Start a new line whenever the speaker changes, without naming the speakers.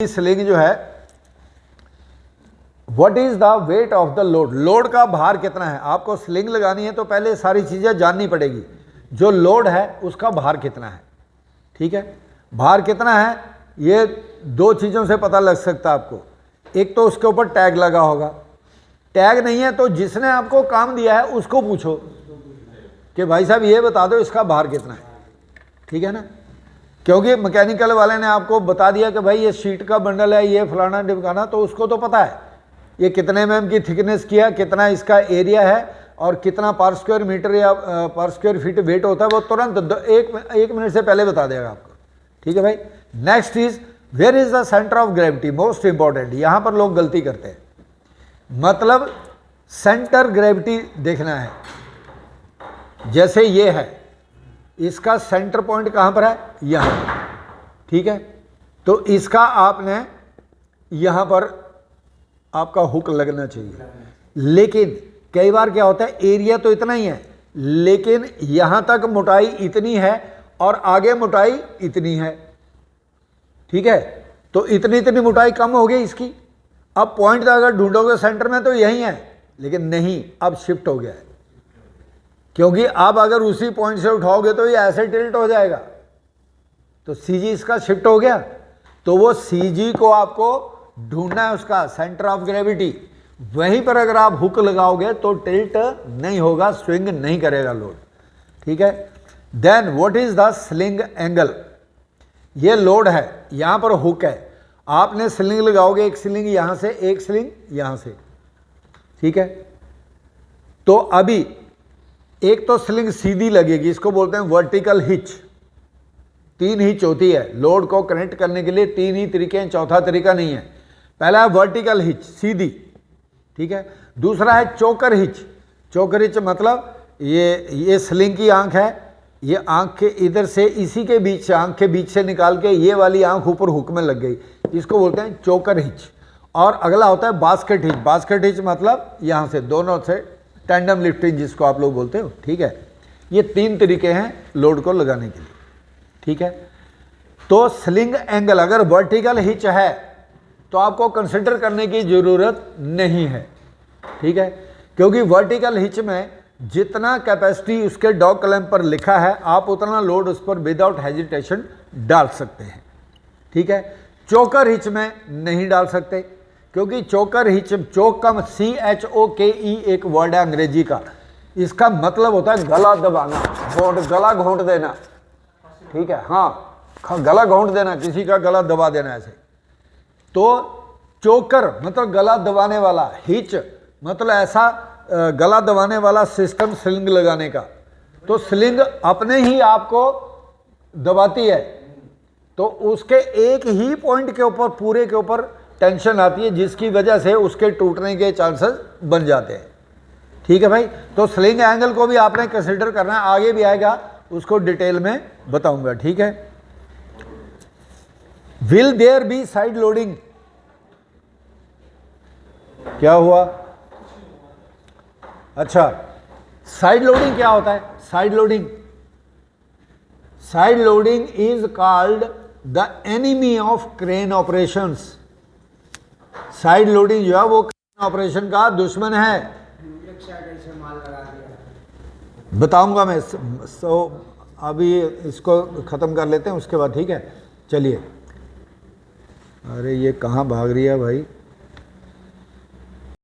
Sling जो है, what is the weight of the load, load का भार कितना है। आपको स्लिंग लगानी है तो पहले सारी चीजें जाननी पड़ेगी। जो लोड है उसका भार कितना है, ठीक है। भार कितना है ये दो चीजों से पता लग सकता है आपको। एक तो उसके ऊपर टैग लगा होगा, टैग नहीं है तो जिसने आपको काम दिया है उसको पूछो कि भाई साहब ये बता दो इसका भार कितना है, ठीक है ना। क्योंकि मैकेनिकल वाले ने आपको बता दिया कि भाई ये शीट का बंडल है, ये फलाना ढिमकाना, तो उसको तो पता है ये कितने mm की थिकनेस किया, कितना इसका एरिया है और कितना पर स्क्वायर मीटर या पर स्क्वायर फीट वेट होता है, वो तुरंत एक मिनट से पहले बता देगा आपको, ठीक है भाई। Next is where is the centre of gravity, most important. यहां पर लोग गलती करते हैं, मतलब सेंटर ग्रेविटी देखना है। जैसे ये है, इसका सेंटर पॉइंट कहां पर है, यहां, ठीक है। तो इसका आपने यहां पर आपका हुक लगना चाहिए। लेकिन कई बार क्या होता है, एरिया तो इतना ही है लेकिन यहां तक मोटाई इतनी है और आगे मोटाई इतनी है, ठीक है। तो इतनी इतनी मोटाई कम हो गई इसकी। अब पॉइंट अगर ढूंढोगे सेंटर में तो यही है, लेकिन नहीं, अब शिफ्ट हो गया है। क्योंकि अब अगर उसी पॉइंट से उठाओगे तो ये ऐसे टिल्ट हो जाएगा। तो सीजी इसका शिफ्ट हो गया, तो वो सीजी को आपको ढूंढना है, उसका सेंटर ऑफ ग्रेविटी। वहीं पर अगर आप हुक लगाओगे तो टिल्ट नहीं होगा, स्विंग नहीं करेगा लोड, ठीक है। Then what is the sling angle, ये लोड है, यहां पर हुक है, आपने स्लिंग लगाओगे, एक स्लिंग यहां से, एक स्लिंग यहां से, ठीक है। तो अभी एक तो स्लिंग सीधी लगेगी, इसको बोलते हैं वर्टिकल हिच। 3 हिच होती है लोड को कनेक्ट करने के लिए, 3 ही तरीके हैं, चौथा तरीका नहीं है। पहला है वर्टिकल हिच, सीधी, ठीक है। दूसरा है चोकर हिच। चोकर हिच मतलब ये स्लिंग की आंख है, ये आंख के इधर से, इसी के बीच से, आंख के बीच से निकाल के ये वाली आंख ऊपर हुक में लग गई, इसको बोलते हैं चोकर हिच। और अगला होता है बास्केट हिच। बास्केट हिच मतलब यहां से, दोनों से टैंडम लिफ्टिंग जिसको आप लोग बोलते हो, ठीक है। ये 3 तरीके हैं लोड को लगाने के लिए, ठीक है। तो स्लिंग एंगल अगर वर्टिकल हिच है तो आपको कंसिडर करने की जरूरत नहीं है, ठीक है। क्योंकि वर्टिकल हिच में जितना कैपेसिटी उसके डॉग क्लैंप पर लिखा है, आप उतना लोड उस पर विदाउट हेजिटेशन डाल सकते हैं, ठीक है। चोकर हिच में नहीं डाल सकते, क्योंकि चोकर हिच, चोक का CHOKE एक वर्ड है अंग्रेजी का, इसका मतलब होता है गला दबाना, गला घोंट देना, ठीक है। हाँ, गला घोंट देना, किसी का गला दबा देना ऐसे। तो चोकर मतलब गला दबाने वाला, हिच मतलब ऐसा गला दबाने वाला सिस्टम स्लिंग लगाने का। तो स्लिंग अपने ही आपको दबाती है, तो उसके एक ही पॉइंट के ऊपर, पूरे के ऊपर टेंशन आती है, जिसकी वजह से उसके टूटने के चांसेस बन जाते हैं, ठीक है भाई। तो स्लिंग एंगल को भी आपने कंसिडर करना है, आगे भी आएगा, उसको डिटेल में बताऊंगा, ठीक है। Will there be side loading, क्या हुआ, अच्छा, साइड लोडिंग क्या होता है। Side loading is called the enemy of crane operations. Side loading जो है वो क्रेन ऑपरेशन का दुश्मन है। बताऊंगा मैं, अभी इसको खत्म कर लेते हैं उसके बाद, ठीक है। चलिए, अरे ये कहाँ भाग रही है भाई।